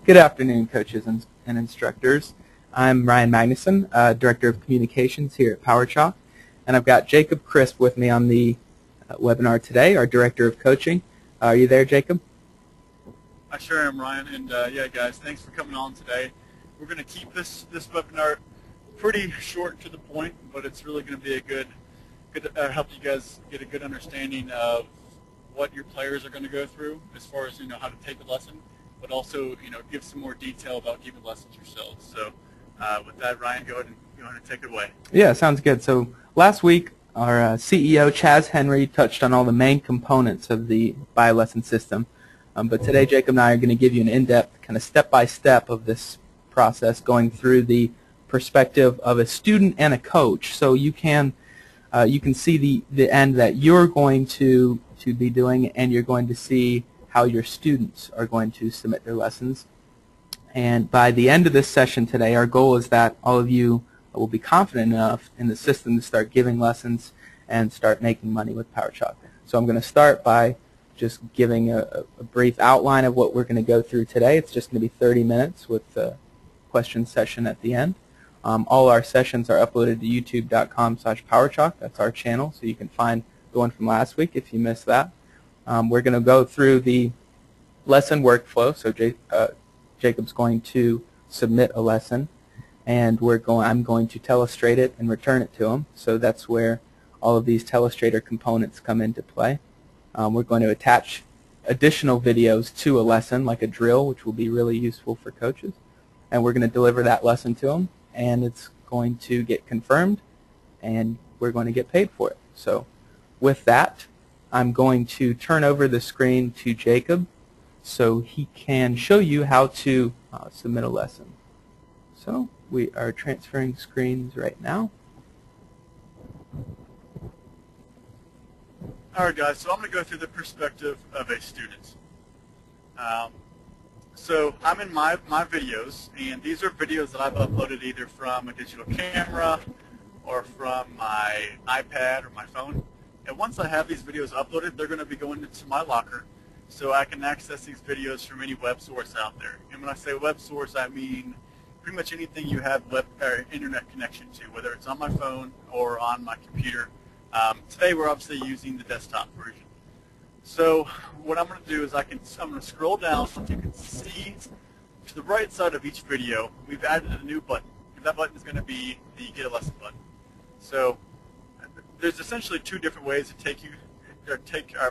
Good afternoon, coaches and instructors. I'm Ryan Magnusson, Director of Communications here at PowerChalk, and I've got Jacob Crisp with me on the webinar today, our Director of Coaching. Are you there, Jacob? I sure am, Ryan, and yeah, guys, thanks for coming on today. We're going to keep this webinar pretty short to the point, but it's really going to be a good help you guys get a good understanding of what your players are going to go through as far as how to take a lesson, but also give some more detail about giving lessons yourselves. So with that, Ryan, go ahead and take it away. Yeah, sounds good. So last week, our CEO, Chaz Henry, touched on all the main components of the bio-lesson system. But today, Jacob and I are going to give you an in-depth, kind of step-by-step of this process, going through the perspective of a student and a coach. So you can see the end that you're going to be doing, and you're going to see how your students are going to submit their lessons. And by the end of this session today, our goal is that all of you will be confident enough in the system to start giving lessons and start making money with PowerChalk. So I'm going to start by just giving a brief outline of what we're going to go through today. It's just going to be 30 minutes with the question session at the end. All our sessions are uploaded to youtube.com/PowerChalk. That's our channel, so you can find the one from last week if you missed that. We're going to go through the lesson workflow. So Jacob's going to submit a lesson, and I'm going to telestrate it and return it to him. So that's where all of these telestrator components come into play. We're going to attach additional videos to a lesson, like a drill, which will be really useful for coaches. And we're going to deliver that lesson to them, and it's going to get confirmed, and we're going to get paid for it. So with that, I'm going to turn over the screen to Jacob so he can show you how to submit a lesson. So we are transferring screens right now. All right, guys, so I'm going to go through the perspective of a student. So I'm in my videos, and these are videos that I've uploaded either from a digital camera or from my iPad or my phone. And once I have these videos uploaded, they're going to be going into my locker, so I can access these videos from any web source out there. And when I say web source, I mean pretty much anything you have web or internet connection to, whether it's on my phone or on my computer. Today we're obviously using the desktop version. So what I'm going to do is I'm going to scroll down so you can see to the right side of each video we've added a new button. And that button is going to be the Get a Lesson button. So there's essentially two different ways to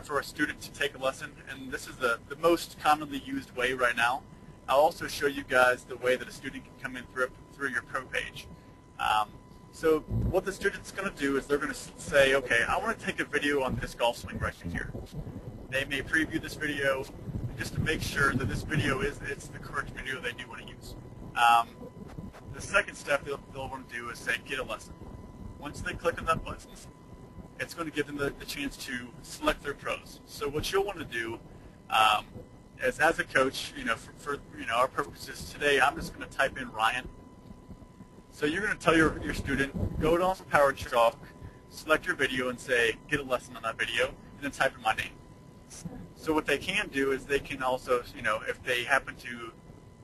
for a student to take a lesson, and this is the most commonly used way right now. I'll also show you guys the way that a student can come in through your pro page. So what the student's going to do is they're going to say, okay, I want to take a video on this golf swing right here. They may preview this video just to make sure that this video it's the correct video they do want to use. The second step they'll want to do is say, get a lesson. Once they click on that button, it's going to give them the chance to select their pros. So what you'll want to do is, as a coach, for our purposes today, I'm just going to type in Ryan. So you're going to tell your student, go down to PowerChalk, select your video, and say, get a lesson on that video, and then type in my name. So what they can do is they can also, if they happen to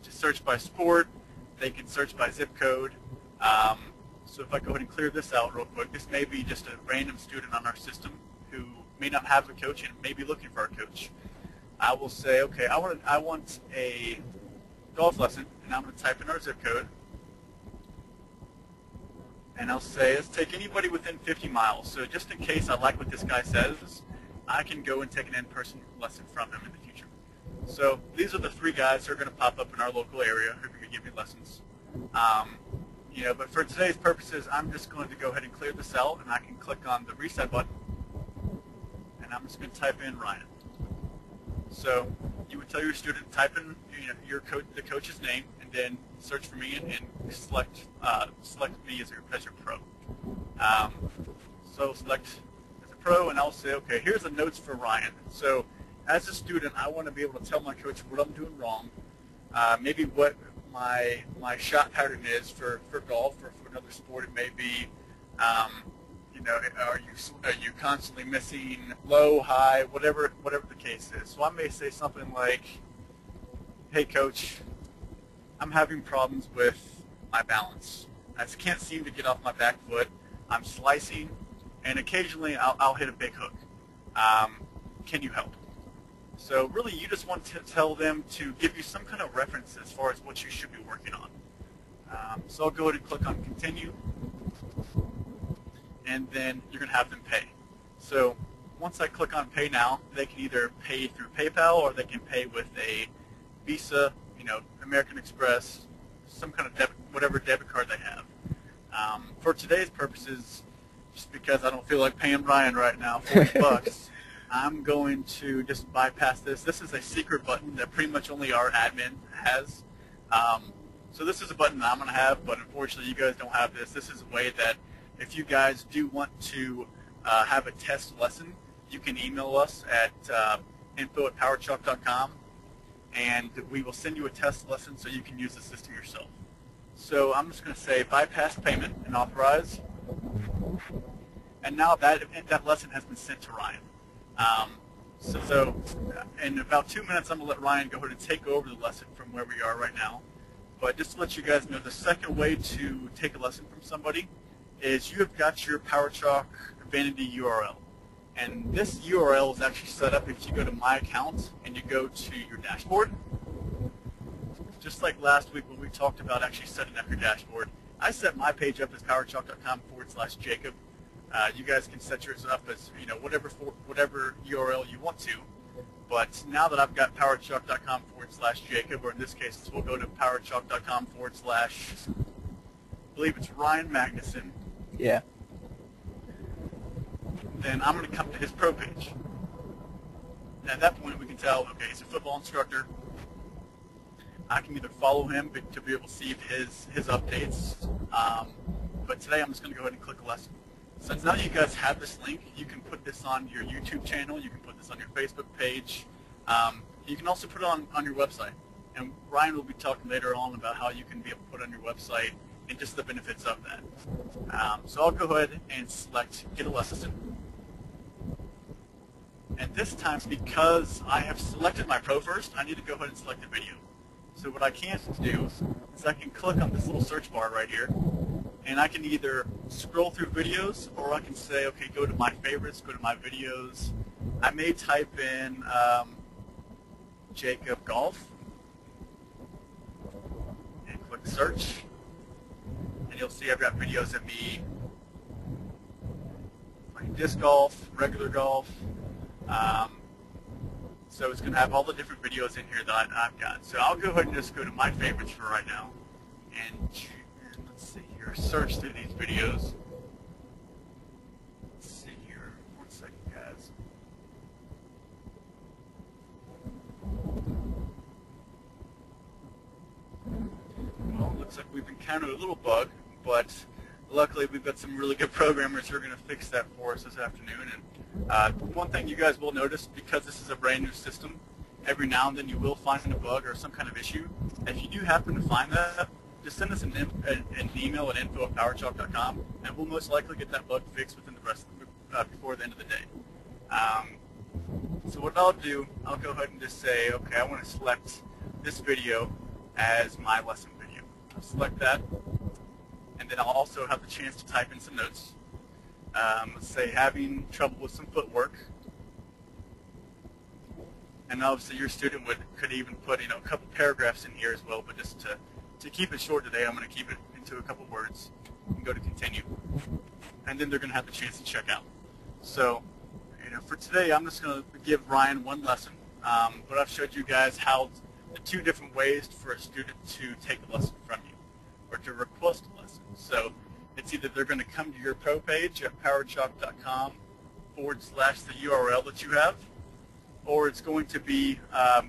search by sport, they can search by zip code. So if I go ahead and clear this out real quick, this may be just a random student on our system who may not have a coach and may be looking for a coach. I will say, okay, I want a golf lesson, and I'm going to type in our zip code. And I'll say, let's take anybody within 50 miles. So just in case I like what this guy says, I can go and take an in-person lesson from him in the future. So these are the three guys who are going to pop up in our local area who can give me lessons. But for today's purposes, I'm just going to go ahead and clear this out, and I can click on the reset button, and I'm just going to type in Ryan. So you would tell your student, type in the coach's name, and then search for me and select me as your pro. So select as a pro, and I'll say, okay, here's the notes for Ryan. So as a student, I want to be able to tell my coach what I'm doing wrong, maybe what my shot pattern is for golf, or for another sport. It may be, are you constantly missing low, high, whatever the case is. So I may say something like, hey coach, I'm having problems with my balance. I just can't seem to get off my back foot. I'm slicing, and occasionally I'll hit a big hook. Can you help? So really, you just want to tell them to give you some kind of reference as far as what you should be working on. So I'll go ahead and click on continue, and then you're going to have them pay. So once I click on pay now, they can either pay through PayPal or they can pay with a Visa, American Express, some kind of whatever debit card they have. For today's purposes, just because I don't feel like paying Ryan right now $40, I'm going to just bypass this. This is a secret button that pretty much only our admin has. So this is a button that I'm going to have, but unfortunately you guys don't have this. This is a way that if you guys do want to have a test lesson, you can email us at info@powerchalk.com, and we will send you a test lesson so you can use the system yourself. So I'm just going to say bypass payment and authorize. And now that lesson has been sent to Ryan. So in about 2 minutes, I'm going to let Ryan go ahead and take over the lesson from where we are right now. But just to let you guys know, the second way to take a lesson from somebody is you have got your PowerChalk vanity URL. And this URL is actually set up if you go to My Account and you go to your dashboard. Just like last week when we talked about actually setting up your dashboard, I set my page up as powerchalk.com/Jacob. You guys can set yours up as whatever URL you want to. But now that I've got powerchalk.com/Jacob, or in this case, we'll go to powerchalk.com/ I believe it's Ryan Magnusson. Yeah. Then I'm going to come to his pro page. And at that point, we can tell, okay, he's a football instructor. I can either follow him to be able to see his updates. But today, I'm just going to go ahead and click a lesson. Since now you guys have this link, you can put this on your YouTube channel. You can put this on your Facebook page. You can also put it on your website. And Ryan will be talking later on about how you can be able to put it on your website and just the benefits of that. So I'll go ahead and select Get a Lesson. And this time, because I have selected my pro first, I need to go ahead and select the video. So what I can do is I can click on this little search bar right here, and I can either scroll through videos, or I can say, okay, go to my favorites, go to my videos. I may type in Jacob Golf, and click search, and you'll see I've got videos of me playing disc golf, regular golf. So it's going to have all the different videos in here that I've got. So I'll go ahead and just go to my favorites for right now, and let's see here, search through these videos. Let's see here, 1 second, guys. Well, it looks like we've encountered a little bug, but luckily we've got some really good programmers who are going to fix that for us this afternoon. And one thing you guys will notice, because this is a brand new system, every now and then you will find a bug or some kind of issue. If you do happen to find that, just send us an email at info@powerchalk.com, and we'll most likely get that bug fixed within before the end of the day. So what I'll do, I'll go ahead and just say, okay, I want to select this video as my lesson video. I'll select that, and then I'll also have the chance to type in some notes. Let's say having trouble with some footwork, and obviously your student could even put a couple paragraphs in here as well. But just to keep it short today, I'm going to keep it into a couple words and go to continue, and then they're going to have the chance to check out. So for today, I'm just going to give Ryan one lesson, but I've showed you guys how the two different ways for a student to take a lesson from you or to request a lesson. So it's either they're going to come to your pro page at powerchalk.com / the URL that you have, or it's going to be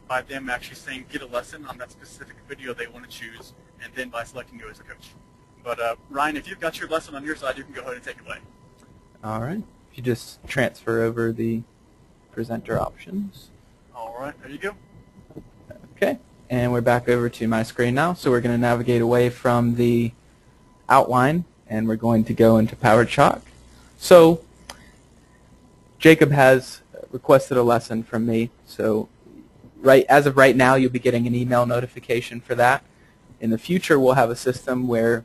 by them actually saying get a lesson on that specific video they want to choose, and then by selecting you as a coach. But Ryan, if you've got your lesson on your side, you can go ahead and take it away. All right. If you just transfer over the presenter options. All right, there you go. Okay, and we're back over to my screen now. So we're going to navigate away from the outline, and we're going to go into PowerChalk. So Jacob has requested a lesson from me. So as of right now, you'll be getting an email notification for that. In the future, we'll have a system where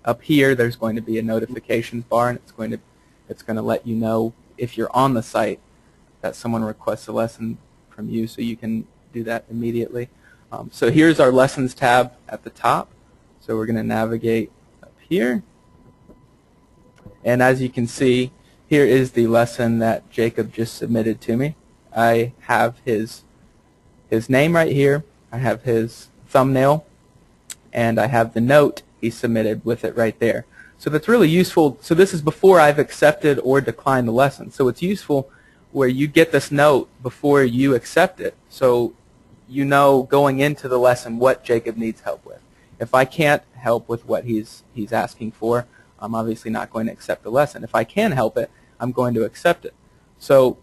up here there's going to be a notifications bar, and it's going to let you know if you're on the site that someone requests a lesson from you, so you can do that immediately. So here's our Lessons tab at the top. So we're going to navigate up here. And as you can see, here is the lesson that Jacob just submitted to me. I have his name right here. I have his thumbnail. And I have the note he submitted with it right there. So that's really useful. So this is before I've accepted or declined the lesson. So it's useful where you get this note before you accept it. So you know going into the lesson what Jacob needs help with. If I can't help with what he's asking for, I'm obviously not going to accept the lesson. If I can help it, I'm going to accept it. So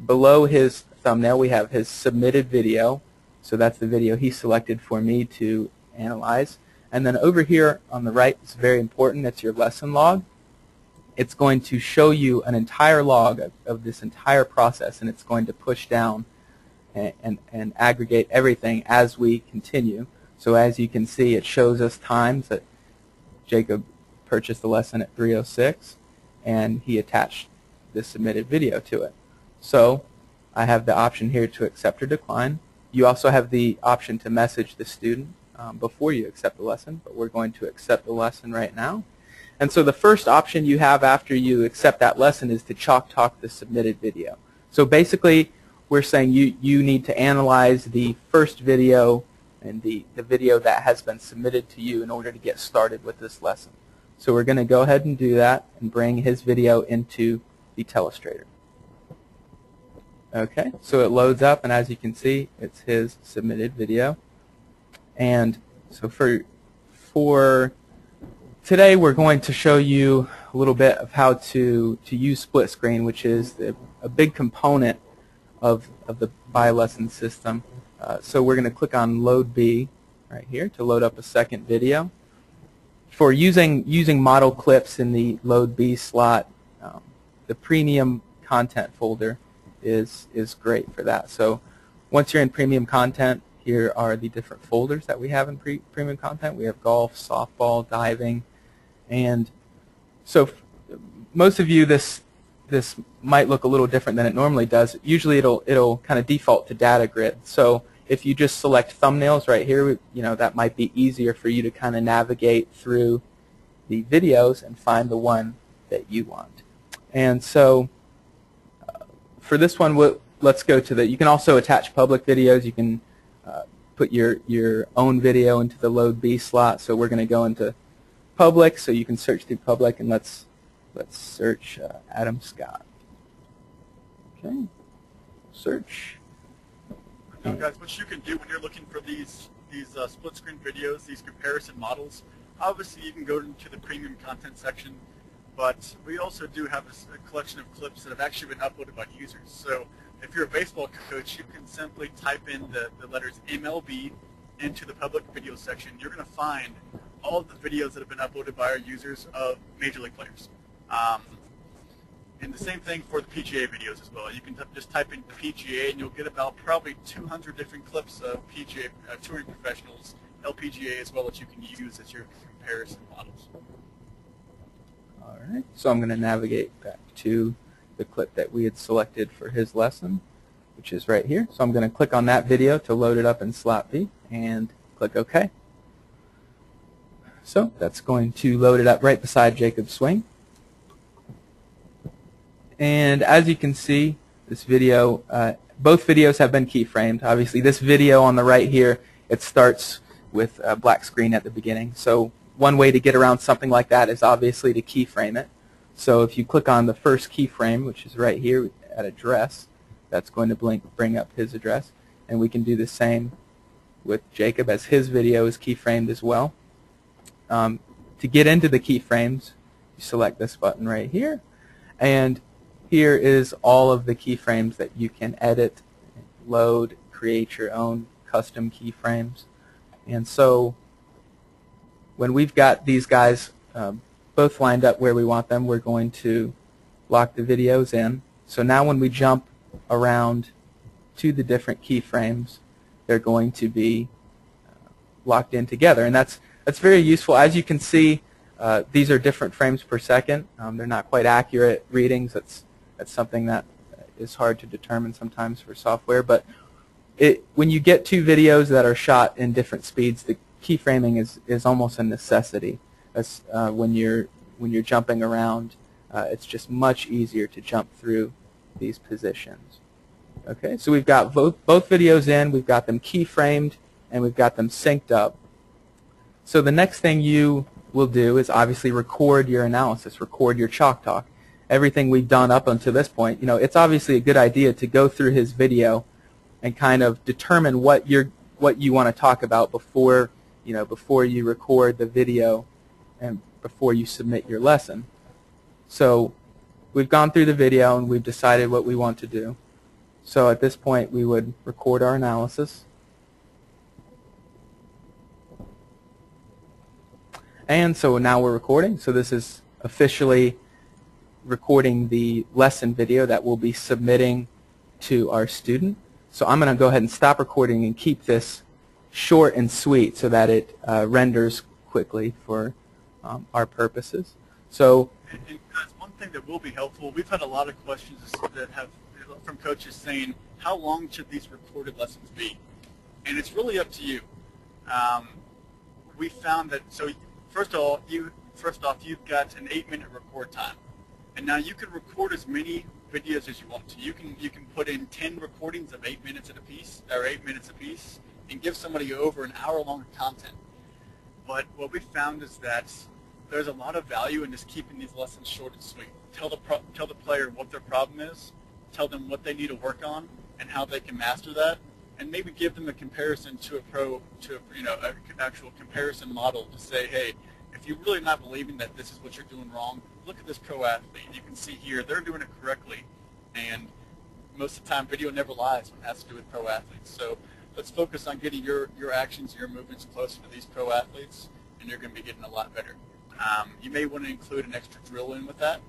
below his thumbnail we have his submitted video. So that's the video he selected for me to analyze. And then over here on the right, it's very important, it's your lesson log. It's going to show you an entire log of this entire process, and it's going to push down and aggregate everything as we continue. So as you can see, it shows us times that Jacob purchased the lesson at 3:06, and he attached the submitted video to it. So I have the option here to accept or decline. You also have the option to message the student before you accept the lesson, but we're going to accept the lesson right now. And so the first option you have after you accept that lesson is to chalk talk the submitted video. So basically we're saying you need to analyze the first video and the video that has been submitted to you in order to get started with this lesson. So we're going to go ahead and do that and bring his video into the Telestrator. Okay, so it loads up, and as you can see, it's his submitted video. And so for today, we're going to show you a little bit of how to use split screen, which is a big component of the by-lesson system. So we're going to click on Load B right here to load up a second video. For using model clips in the Load B slot, the premium content folder is great for that. So once you're in premium content, here are the different folders that we have in premium content. We have golf, softball, diving, and so most of you this might look a little different than it normally does. Usually it'll kind of default to data grid. So if you just select thumbnails right here, that might be easier for you to kind of navigate through the videos and find the one that you want. And so for this one, let's go to you can also attach public videos. You can put your own video into the Load B slot. So we're going to go into public, so you can search through public, and let's search Adam Scott. Okay, search. Now, guys, what you can do when you're looking for these split screen videos, these comparison models, obviously you can go into the premium content section, but we also do have a collection of clips that have actually been uploaded by users. So if you're a baseball coach, you can simply type in the letters MLB into the public video section. You're going to find all of the videos that have been uploaded by our users of Major League players. And the same thing for the PGA videos as well. You can just type in PGA, and you'll get about probably 200 different clips of PGA touring professionals, LPGA as well, that you can use as your comparison models. All right, so I'm going to navigate back to the clip that we had selected for his lesson, which is right here. So I'm going to click on that video to load it up in slot B and click OK. So that's going to load it up right beside Jacob's swing. And as you can see, this video, both videos have been keyframed. Obviously, this video on the right here, it starts with a black screen at the beginning. So one way to get around something like that is obviously to keyframe it. So if you click on the first keyframe, which is right here at address, that's going to bring up his address. And we can do the same with Jacob, as his video is keyframed as well. To get into the keyframes, you select this button right here, and here is all of the keyframes that you can edit, load, create your own custom keyframes. And so when we've got these guys both lined up where we want them, we're going to lock the videos in. So now when we jump around to the different keyframes, they're going to be locked in together. And that's very useful. As you can see, these are different frames per second. They're not quite accurate readings. That's something that is hard to determine sometimes for software. But when you get two videos that are shot in different speeds, the keyframing is almost a necessity. When you're jumping around, it's just much easier to jump through these positions. Okay, so we've got both videos in, we've got them keyframed, and we've got them synced up. So the next thing you will do is obviously record your analysis, record your Chalk Talk. Everything we've done up until this point, it's obviously a good idea to go through his video and kind of determine what you want to talk about before you record the video and before you submit your lesson. So we've gone through the video and we've decided what we want to do. So at this point we would record our analysis. And so now we're recording. So this is officially recording the lesson video that we'll be submitting to our student. So I'm going to go ahead and stop recording and keep this short and sweet so that it renders quickly for our purposes. So, and guys, one thing that will be helpful, we've had a lot of questions that have from coaches saying, how long should these recorded lessons be? And it's really up to you. We found that, so first off, you've got an 8-minute record time. And now you can record as many videos as you want to. You can put in 10 recordings of 8 minutes a piece, and give somebody over an hour-long content. But what we found is that there's a lot of value in just keeping these lessons short and sweet. Tell the player what their problem is, tell them what they need to work on, and how they can master that, and maybe give them a comparison to an actual comparison model to say, hey, if you're really not believing that this is what you're doing wrong, look at this pro athlete. You can see here they're doing it correctly, and most of the time video never lies when it has to do with pro athletes. So let's focus on getting your actions, your movements closer to these pro athletes, and you're going to be getting a lot better. You may want to include an extra drill in with that,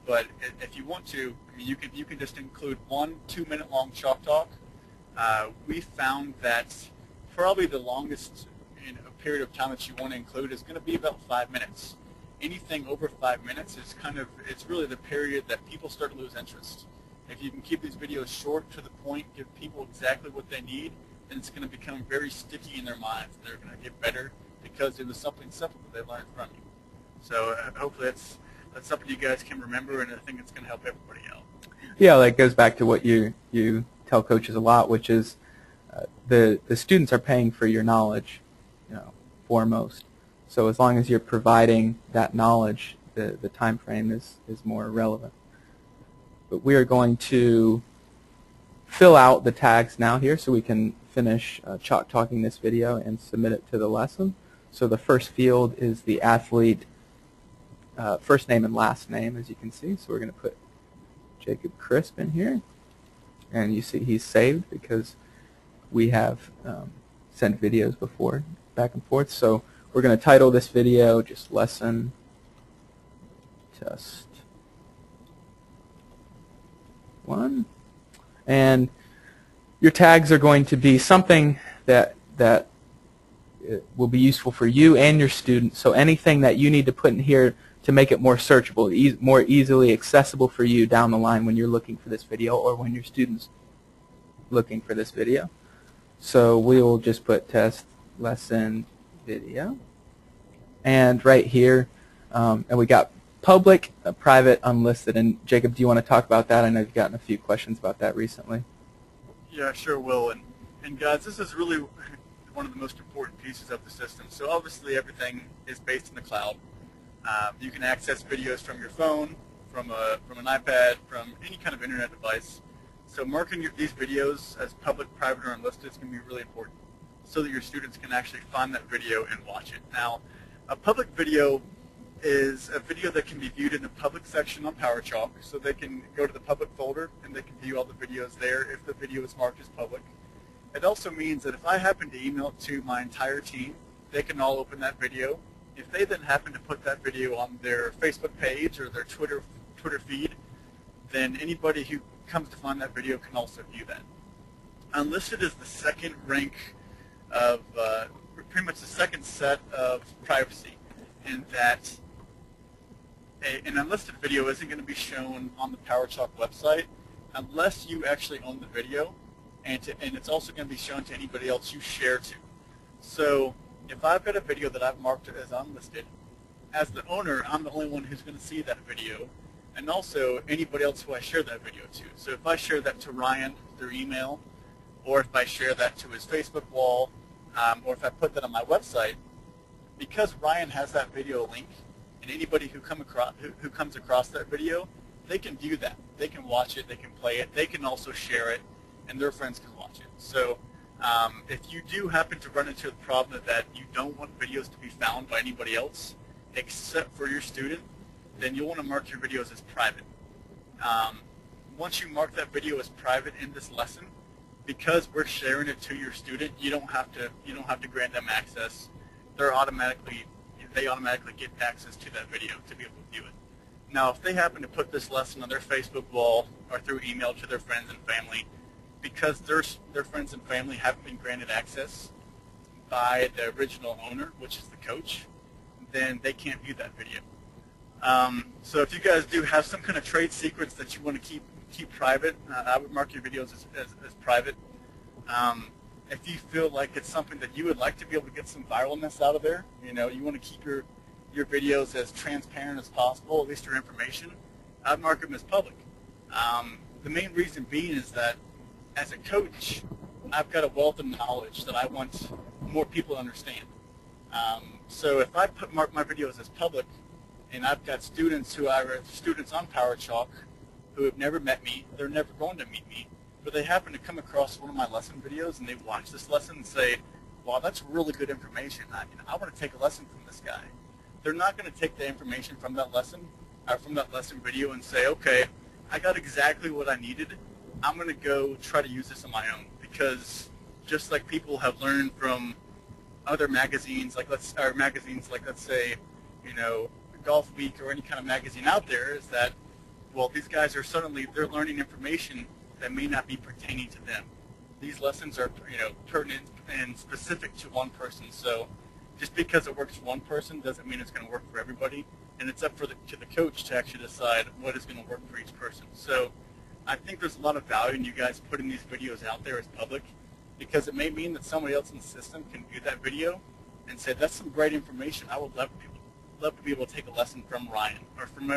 but if you want to, I mean, you can just include 1 2-minute long Chalk Talk. We found that probably the longest period of time that you want to include is going to be about 5 minutes. Anything over 5 minutes is it's really the period that people start to lose interest. If you can keep these videos short, to the point, give people exactly what they need, then it's going to become very sticky in their minds. They're going to get better because it was something simple that they learned from you. So hopefully that's something you guys can remember, and I think it's going to help everybody out. yeah, that goes back to what you tell coaches a lot, which is the students are paying for your knowledge, foremost. So as long as you're providing that knowledge, the time frame is more relevant. But we are going to fill out the tags now here so we can finish Chalk Talking this video and submit it to the lesson. So the first field is the athlete first name and last name, as you can see. So we're going to put Jacob Crisp in here. And you see he's saved because we have sent videos before back and forth. So we're going to title this video just Lesson Test 1. And your tags are going to be something that will be useful for you and your student. So anything that you need to put in here to make it more searchable, more easily accessible for you down the line when you're looking for this video or when your student's looking for this video. So we will just put test lesson video. And right here, and we got public, private, unlisted. And Jacob, do you want to talk about that? I know you've gotten a few questions about that recently. Yeah, sure will. And guys, this is really one of the most important pieces of the system. So obviously everything is based in the cloud. You can access videos from your phone, from an iPad, from any kind of internet device. So marking these videos as public, private, or unlisted is going to be really important so that your students can actually find that video and watch it. Now, a public video is a video that can be viewed in the public section on PowerChalk, so they can go to the public folder and they can view all the videos there if the video is marked as public. It also means that if I happen to email it to my entire team, they can all open that video. If they then happen to put that video on their Facebook page or their Twitter feed, then anybody who comes to find that video can also view that. Unlisted is the second rank of pretty much the second set of privacy, in that an unlisted video isn't going to be shown on the PowerChalk website unless you actually own the video, and it's also going to be shown to anybody else you share to. So if I've got a video that I've marked as unlisted, as the owner, I'm the only one who's going to see that video, and also anybody else who I share that video to. So if I share that to Ryan through email, or if I share that to his Facebook wall, or if I put that on my website, because Ryan has that video link, and anybody who comes across that video, they can view that. They can watch it, they can play it, they can also share it, and their friends can watch it. So if you do happen to run into the problem that you don't want videos to be found by anybody else except for your student, then you'll want to mark your videos as private. Once you mark that video as private in this lesson, because we're sharing it to your student, you don't have to grant them access. They automatically get access to that video to be able to view it. Now, if they happen to put this lesson on their Facebook wall or through email to their friends and family, because their friends and family haven't been granted access by the original owner, which is the coach, then they can't view that video. So if you guys do have some kind of trade secrets that you want to keep private, I would mark your videos as private. If you feel like it's something that you would like to be able to get some viralness out of there, you want to keep your videos as transparent as possible, at least your information, I'd mark them as public. The main reason being is that as a coach, I've got a wealth of knowledge that I want more people to understand. So if I mark my videos as public, and I've got students who are students on PowerChalk who have never met me, they're never going to meet me, but they happen to come across one of my lesson videos and they watch this lesson and say, wow, that's really good information. I want to take a lesson from this guy. They're not going to take the information from that lesson or from that lesson video and say, okay, I got exactly what I needed. I'm going to go try to use this on my own, because just like people have learned from other magazines, like let's say, Golf Week or any kind of magazine out there, is that, well, these guys are they're learning information that may not be pertaining to them. These lessons are, pertinent and specific to one person. So just because it works for one person doesn't mean it's going to work for everybody, and it's up to the coach to actually decide what is going to work for each person. So I think there's a lot of value in you guys putting these videos out there as public, because it may mean that somebody else in the system can view that video and say, that's some great information. I would love to be able to take a lesson from Ryan or from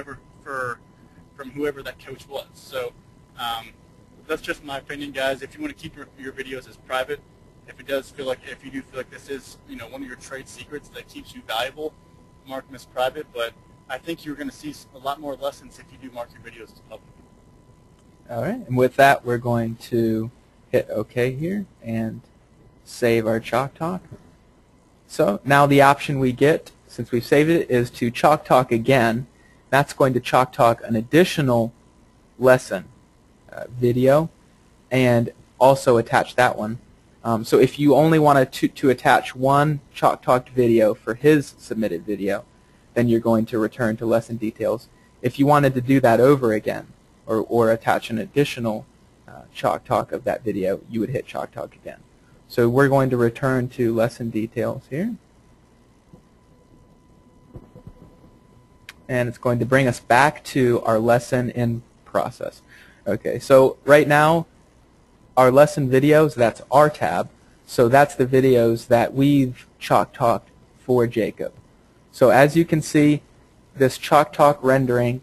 whoever that coach was. So that's just my opinion, guys. If you want to keep your videos as private, if you do feel like this is one of your trade secrets that keeps you valuable, mark them as private. But I think you're going to see a lot more lessons if you do mark your videos as public. All right, and with that, we're going to hit OK here and save our Chalk Talk. So now the option we get, since we've saved it, is to Chalk Talk again. That's going to Chalk Talk an additional lesson video and also attach that one. So if you only wanted to attach one Chalk Talk video for his submitted video, then you're going to return to lesson details. If you wanted to do that over again, or attach an additional Chalk Talk of that video, you would hit Chalk Talk again. So we're going to return to lesson details here. And it's going to bring us back to our lesson in process. Okay, so right now, our lesson videos, that's our tab. So that's the videos that we've Chalk Talked for Jacob. So as you can see, this Chalk Talk rendering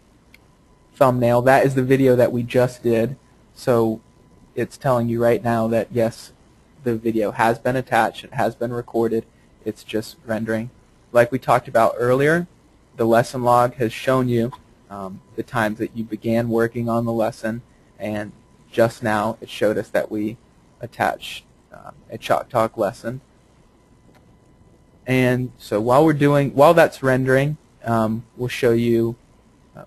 thumbnail, that is the video that we just did. So it's telling you right now that yes, the video has been attached, it has been recorded, it's just rendering. Like we talked about earlier, the lesson log has shown you the times that you began working on the lesson, and just now it showed us that we attached a Chalk Talk lesson. And so while that's rendering, we'll show you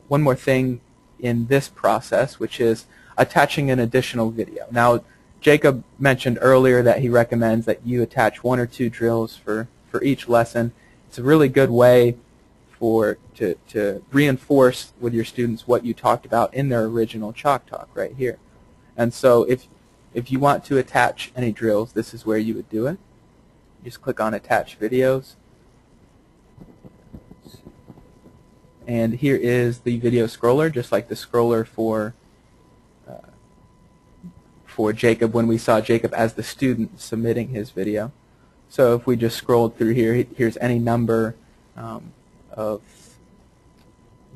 one more thing in this process, which is attaching an additional video. Now, Jacob mentioned earlier that he recommends that you attach 1 or 2 drills for each lesson. It's a really good way to reinforce with your students what you talked about in their original Chalk Talk right here. And so if you want to attach any drills, this is where you would do it. Just click on Attach Videos. And here is the video scroller, just like the scroller for Jacob when we saw Jacob as the student submitting his video. So if we just scrolled through here, here's any number of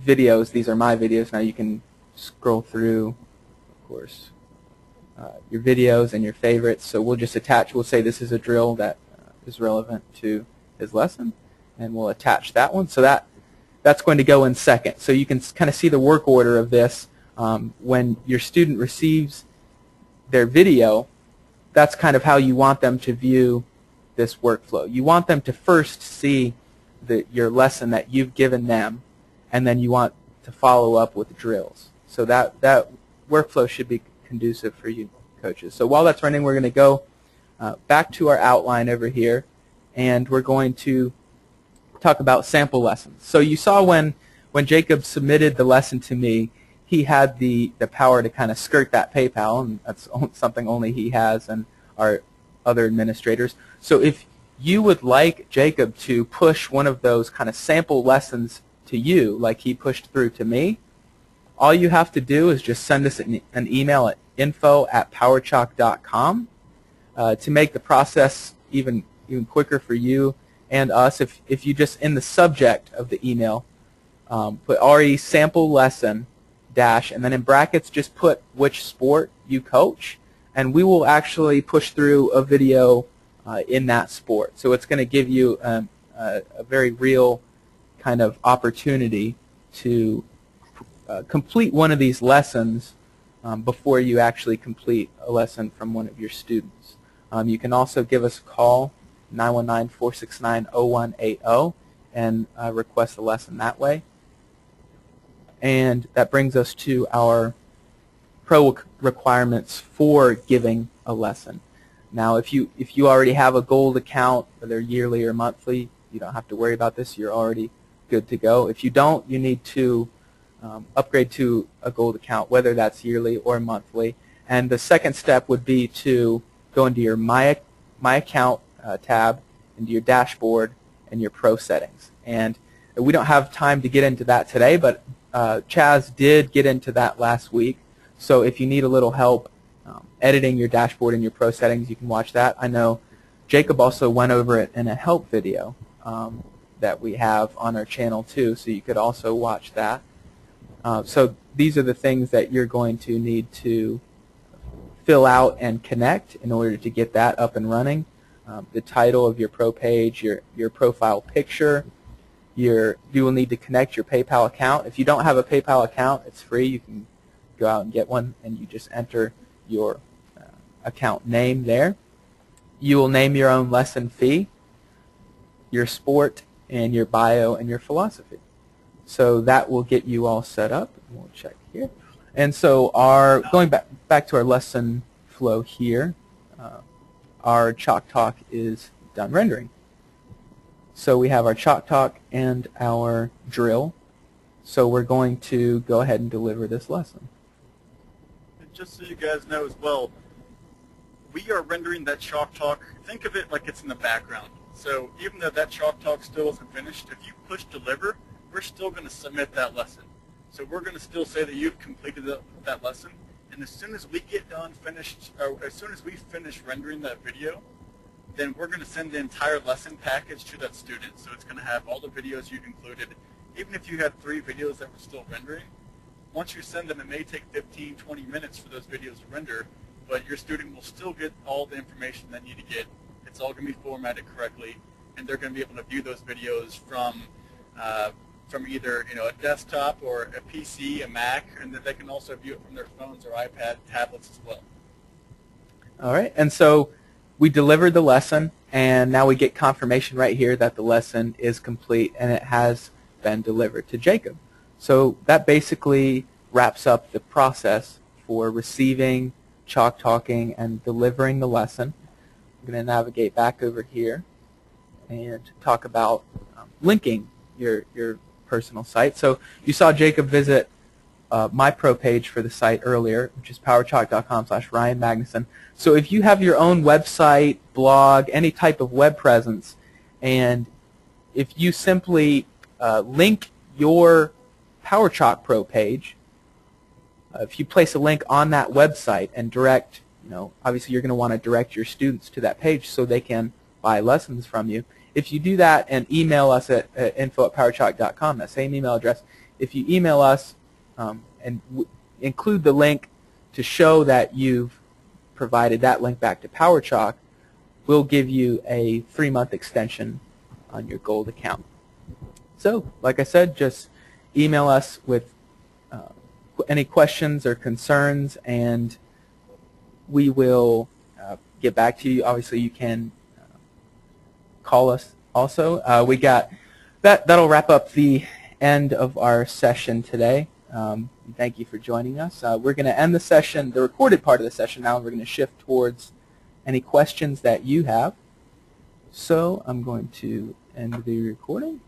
videos. These are my videos. Now you can scroll through, of course, your videos and your favorites. So we'll just attach, we'll say this is a drill that is relevant to his lesson, and we'll attach that one. So that's going to go in second. So you can kind of see the work order of this. When your student receives their video, that's kind of how you want them to view this workflow. You want them to first see your lesson that you've given them, and then you want to follow up with drills. So that workflow should be conducive for you coaches. So while that's running, we're going to go back to our outline over here, and we're going to talk about sample lessons. So you saw when Jacob submitted the lesson to me, he had the power to kind of skirt that PayPal, and that's something only he has and our other administrators. So if you would like Jacob to push one of those kind of sample lessons to you, like he pushed through to me, all you have to do is just send us an email at info@powerchalk.com to make the process even quicker for you and us. If you just in the subject of the email put RE sample lesson dash, and then in brackets just put which sport you coach, and we will actually push through a video in that sport. So it's going to give you a very real kind of opportunity to complete one of these lessons before you actually complete a lesson from one of your students. You can also give us a call, 919-469-0180, and request a lesson that way. And that brings us to our pro requirements for giving a lesson. Now, if you already have a gold account, whether yearly or monthly, you don't have to worry about this. You're already good to go. If you don't, you need to upgrade to a gold account, whether that's yearly or monthly. And the second step would be to go into your My Account tab, into your dashboard, and your pro settings. And we don't have time to get into that today, but Chaz did get into that last week. So if you need a little help editing your dashboard and your pro settings, you can watch that. I know Jacob also went over it in a help video that we have on our channel too, so you could also watch that. So these are the things that you're going to need to fill out and connect in order to get that up and running. The title of your pro page, your profile picture. You will need to connect your PayPal account. If you don't have a PayPal account, it's free. You can go out and get one, and you just enter your account name there. You will name your own lesson fee, your sport, and your bio and your philosophy. So that will get you all set up. We'll check here. And so going back to our lesson flow here, our Chalk Talk is done rendering. So we have our Chalk Talk and our drill. So we're going to go ahead and deliver this lesson. And just so you guys know as well, we are rendering that Chalk Talk. Think of it like it's in the background. So even though that Chalk Talk still isn't finished, if you push deliver, we're still going to submit that lesson. So we're going to still say that you've completed that lesson. And as soon as we get done finished, or as soon as we finish rendering that video, then we're going to send the entire lesson package to that student. So it's going to have all the videos you've included. Even if you had 3 videos that were still rendering, once you send them, it may take 15, 20 minutes for those videos to render, but your student will still get all the information they need to get. It's all going to be formatted correctly, and they're going to be able to view those videos from either a desktop or a PC, a Mac, and then they can also view it from their phones or iPad, tablets as well. All right, and so we delivered the lesson, and now we get confirmation right here that the lesson is complete and it has been delivered to Jacob. So that basically wraps up the process for receiving, Chalk Talking, and delivering the lesson. I'm going to navigate back over here and talk about linking your personal site. So you saw Jacob visit my pro page for the site earlier, which is powerchalk.com/Ryan Magnusson. So if you have your own website, blog, any type of web presence, and if you simply link your PowerChalk Pro page, if you place a link on that website and direct, obviously you're going to want to direct your students to that page so they can buy lessons from you. If you do that and email us at info@powerchalk.com, that same email address, if you email us and include the link to show that you've provided that link back to PowerChalk, we'll give you a 3-month extension on your Gold account. So, like I said, just email us with any questions or concerns, and we will get back to you. Obviously, you can call us also. We got that'll wrap up the end of our session today. Thank you for joining us. We're going to end the session, the recorded part of the session now, and we're going to shift towards any questions that you have. So I'm going to end the recording.